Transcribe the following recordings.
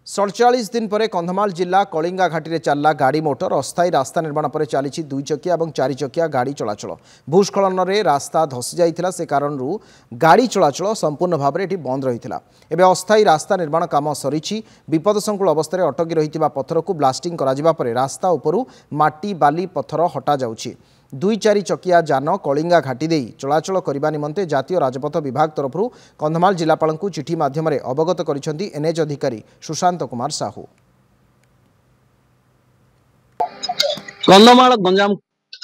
47 दिन पर कंधमाल जिला कलिंगा घाटी में चलला गाड़ी मोटर अस्थायी रास्ता निर्माण पर चली 2 चकिया और 4 चकिया गाड़ी चलाचल भूस्खलन में रास्ता धसी जाता से कारण गाड़ी चलाचल संपूर्ण भाव में बंद रही है। एवं अस्थायी रास्ता निर्माण काम सरी विपदसंकुल अवस्था अटकी रही पथर को ब्लास्टिंग कर रास्ता उपरू माटी बाली पथर हटा जाउछि। 2-4 चकिया जान कलिंगा घाटी दे चलाचल करने निमंते जातीय राजपथ विभाग तरफ कंधमाल जिलापाल को चिठी माध्यम अवगत करिसेंती एनएच अधिकारी सुशांत कुमार साहू। कंधमाल गंजाम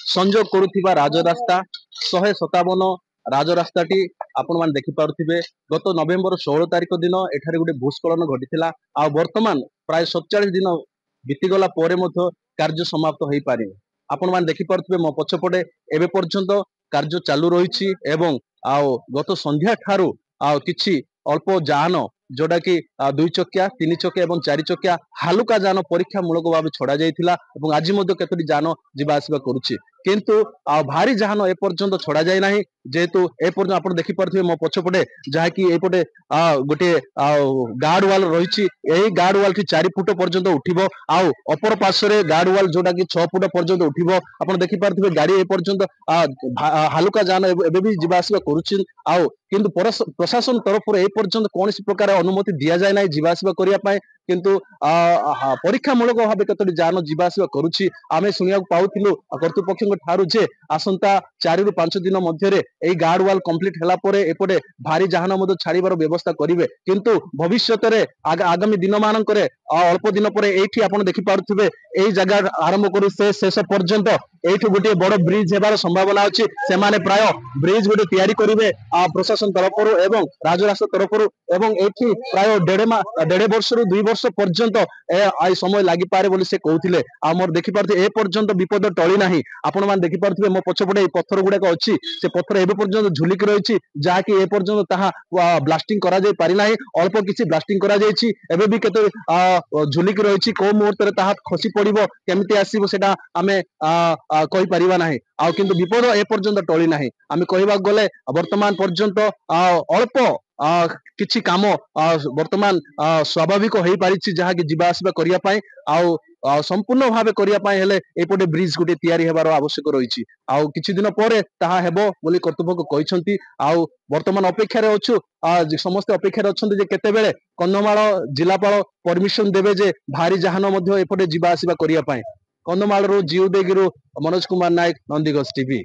संजोग करुथिबा राजरास्ता 157 राजरास्ताटी आपण मान देखि पारुथिबे। गत नवेम्बर 16 तारिख दिन एठारे गोटे भूस्खलन घटिथिला आ वर्तमान प्राय 47 दिन बीतीगला परे मध्य कार्य समाप्त होई पारि। आपण मान देखि पारुथिबे मो पछपटे एबे पर्यंत कार्य चालू रहिछि एवं गत संध्या ठारू किछि अल्प जान जोड़ा कि 2 चकिया 3 चकिया और 4 चकिया हालुका जान परीक्षा मूलक भाव छड़ा जाइथिला एवं आज मध्य केतोटी जान जीवा आसिबा करूछि किंतु भारी जान ए पर्यंत छड़ा जाय नाही जेहेतु ए पर्यंत आपण देखि पारथिबे मो पछपटे जहा कि एपटे गोटे गार्ड वाल रहिछि। एही गार्ड वाल की 4 फुट पर्यंत उठिबो आउ अपर पार्श्व गार्ड वाल जोटा कि 6 फुट पर्यंत उठिबो। आपण देखि पारथिबे गाड़ी ए पर्यंत हालुका जान एबे भी जीवा आसिबा करूछि आउ किंतु प्रशासन तरफ ए पर्यंत कौन प्रकार अनुमति दि जाए ना जीवा आसिबा करिया पाए किंतु परीक्षा मूलक भाव केतोटी जान जीवा आसिबा करूछि। आमे सुनिया पाउथिलु कर्तृपक्ष ठारू जे आसंता 4 रु 5 दिन मध्य एई गार्ड वाल कंप्लीट हला परे एपटे भारी जान मध्य छाड़ीबार व्यवस्था करिवे किंतु भविष्यत रे आगामी दिन मानकरे अल्प दिन पर एठी आपण देखि पारुथिबे एई जगह आरंभ करू से शेष पर्यंत एठी गोटे बड़ ब्रिज हेबार संभावना अछि। सेमाने प्राय ब्रिज गोटे तयारी करिवे प्रशासन तरफरु एवं राजरास्ता तरफरु एवं एठी प्राय 1.5 वर्ष रु 2 वर्ष पर्यंत आई समय लागि पारे बोली से कहउथिले। आ मोर देखि पारथि ए पर्यंत विपद टळी नाही। आपण मान देखि पारथिबे मो पछपटे पत्थर गुडाक अछि से पत्थर एबे पर्यंत झुलिक रहिछि जहा कि ए पर्यंत ताहा ब्लास्टिंग करा जाय पारि नाही। अल्प किछि ब्लास्टिंग करा जायछि एबे भी केते झुलिक रहिछि को मुहूर्त रे ताहा खसी पड़िबो केमिति आसीबो सेटा आमे कहि परिबा नाही। आ किंतु विपद ए पर्यंत टळी नाही। आमे कहिबा गले वर्तमान पर्यंत अल्प किछि काम वर्तमान स्वाभाविक होई पारिछि जहा कि जीवा आसिबा करिया पाए आउ संपूर्ण भावे करिया पाए हेले एपटे ब्रिज गुटे तयारी हेबार आवश्यक रहिछि। आउ किछि दिन परे ताहा हेबो बोली कर्तृपक्ष कहिसंती। आउ वर्तमान अपेक्षा रे अछु समस्त अपेक्षा रे अछंती जे केते बेले कंधमाल जिलापाल परमिशन देबे जे भारी जहान मध्य एपटे जीवा आसिबा करिया पाए। कंधमाल रो जीव देगिरो मनोज कुमार नायक नंदीगंज टीवी।